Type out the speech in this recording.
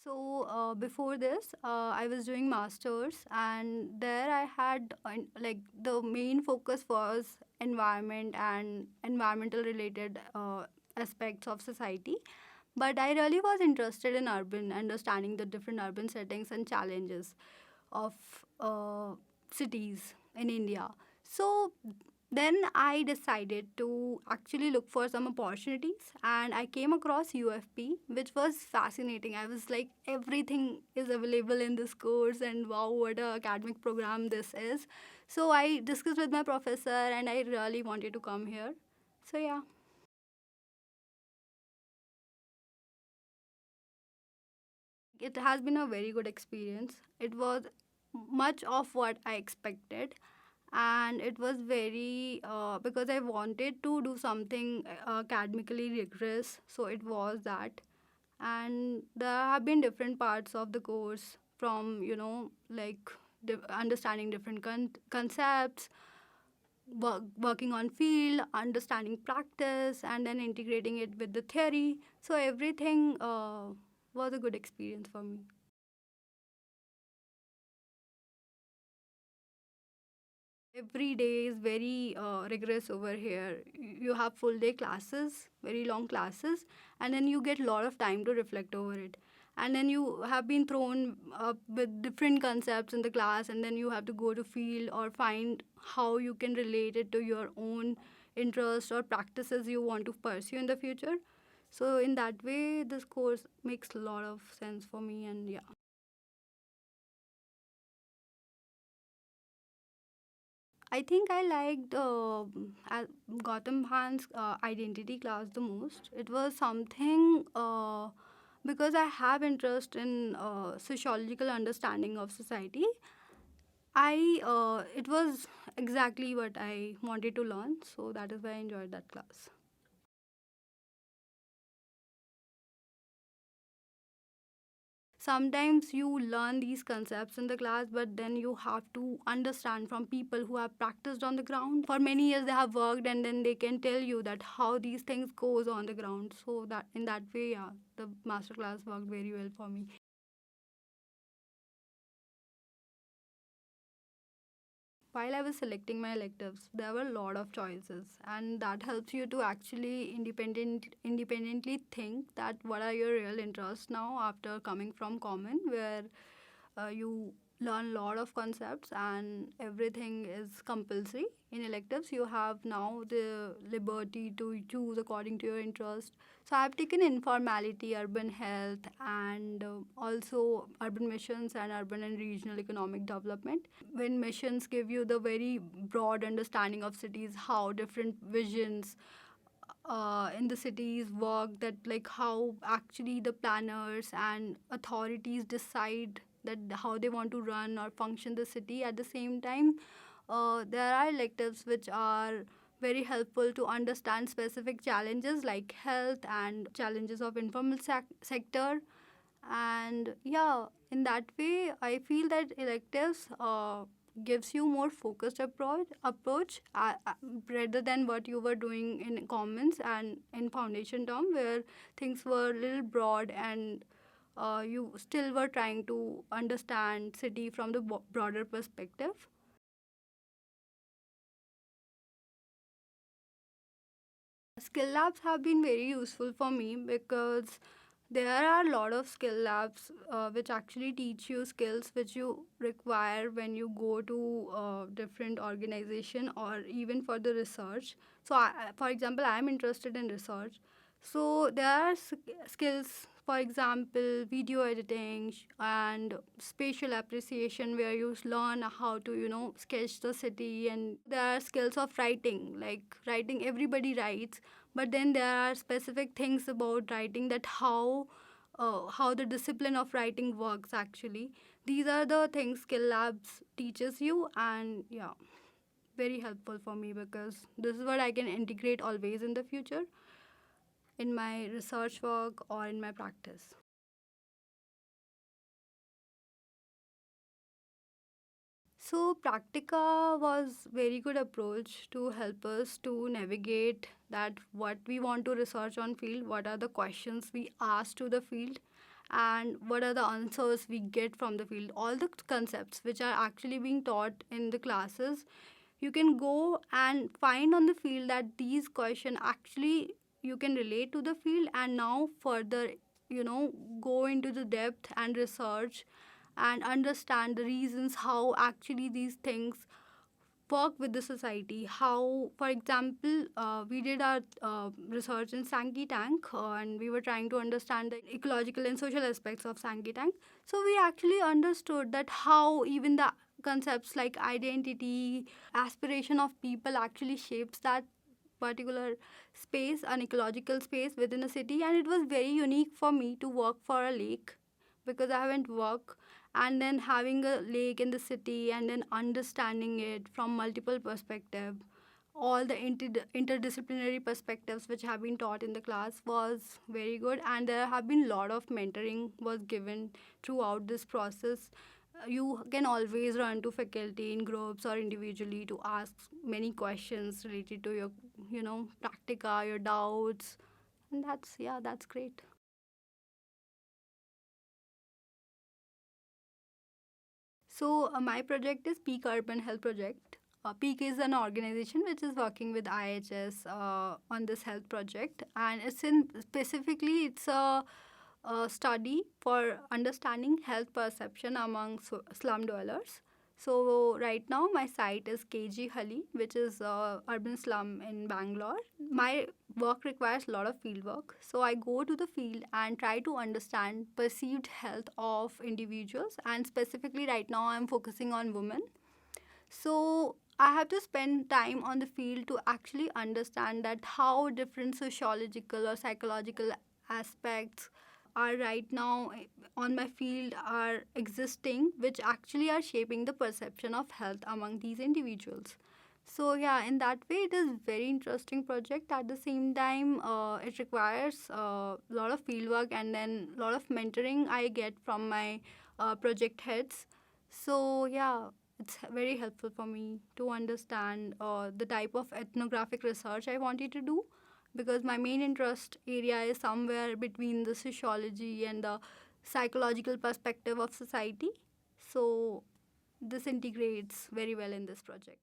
So before this, I was doing masters, and there I had like the main focus was environment and environmental related aspects of society. But I really was interested in urban, understanding the different urban settings and challenges of cities in India. So then I decided to actually look for some opportunities, and I came across UFP, which was fascinating. I was like, everything is available in this course, and wow, what a academic program this is. So I discussed with my professor, and I really wanted to come here. So yeah. It has been a very good experience. It was much of what I expected, and it was very because I wanted to do something academically rigorous, so it was that. And there have been different parts of the course from like understanding different concepts, working on field, understanding practice, and then integrating it with the theory. So everything was a good experience for me. Every day is very rigorous over here. You have full day classes, very long classes, and then you get a lot of time to reflect over it. And then you have been thrown up with different concepts in the class, and then you have to go to field or find how you can relate it to your own interest or practices you want to pursue in the future. So in that way, this course makes a lot of sense for me, and yeah. I think I liked Gautam Bhan's identity class the most. It was something because I have interest in sociological understanding of society. It was exactly what I wanted to learn, so that is why I enjoyed that class. Sometimes you learn these concepts in the class, but then you have to understand from people who have practiced on the ground for many years. They have worked, and then they can tell you that how these things goes on the ground. So that in that way, yeah, the master class worked very well for me. While I was selecting my electives, there were a lot of choices, and that helps you to actually independently think that what are your real interests now after coming from common, where you learn a lot of concepts and everything is compulsory. In electives, you have now the liberty to choose according to your interest. So I've taken informality, urban health, and also urban missions and urban and regional economic development. When missions give you the very broad understanding of cities, how different visions in the cities work, that like how actually the planners and authorities decide that how they want to run or function the city. At the same time, there are electives which are very helpful to understand specific challenges like health and challenges of informal sector. And yeah, in that way I feel that electives gives you more focused approach rather than what you were doing in commons and in foundation term, where things were a little broad, and you still were trying to understand city from the broader perspective. Skill labs have been very useful for me because there are a lot of skill labs which actually teach you skills which you require when you go to different organization or even for the research. So, for example, I am interested in research. So there are skills, for example, video editing and spatial appreciation, where you learn how to sketch the city. And there are skills of writing, like writing. Everybody writes, but then there are specific things about writing, that how the discipline of writing works actually. These are the things skill labs teaches you, and yeah, very helpful for me because this is what I can integrate always in the future in my research work or in my practice. So Practica was very good approach to help us to navigate that what we want to research on field, what are the questions we ask to the field, and what are the answers we get from the field. All the concepts which are actually being taught in the classes, you can go and find on the field that these questions actually you can relate to the field, and now further, go into the depth and research and understand the reasons how actually these things work with the society. How, for example, we did our research in Sankey Tank, and we were trying to understand the ecological and social aspects of Sankey Tank. So we actually understood that how even the concepts like identity, aspiration of people actually shapes that particular space, an ecological space within a city. And it was very unique for me to work for a lake, because I haven't worked, and then having a lake in the city and then understanding it from multiple perspectives, all the interdisciplinary perspectives which have been taught in the class was very good. And there have been a lot of mentoring was given throughout this process. You can always run to faculty in groups or individually to ask many questions related to your practica, your doubts. And that's great. So my project is Peak Urban Health Project. Peak is an organization which is working with IHS on this health project, and it's a study for understanding health perception among slum dwellers. So right now my site is KG Hali, which is urban slum in Bangalore. My work requires a lot of field work, so I go to the field and try to understand perceived health of individuals, and specifically right now I'm focusing on women. So I have to spend time on the field to actually understand that how different sociological or psychological aspects are right now on my field are existing, which actually are shaping the perception of health among these individuals. So yeah, in that way it is very interesting project. At the same time, it requires a lot of fieldwork and then a lot of mentoring I get from my project heads. So yeah, it's very helpful for me to understand the type of ethnographic research I wanted to do, because my main interest area is somewhere between the sociology and the psychological perspective of society. So this integrates very well in this project.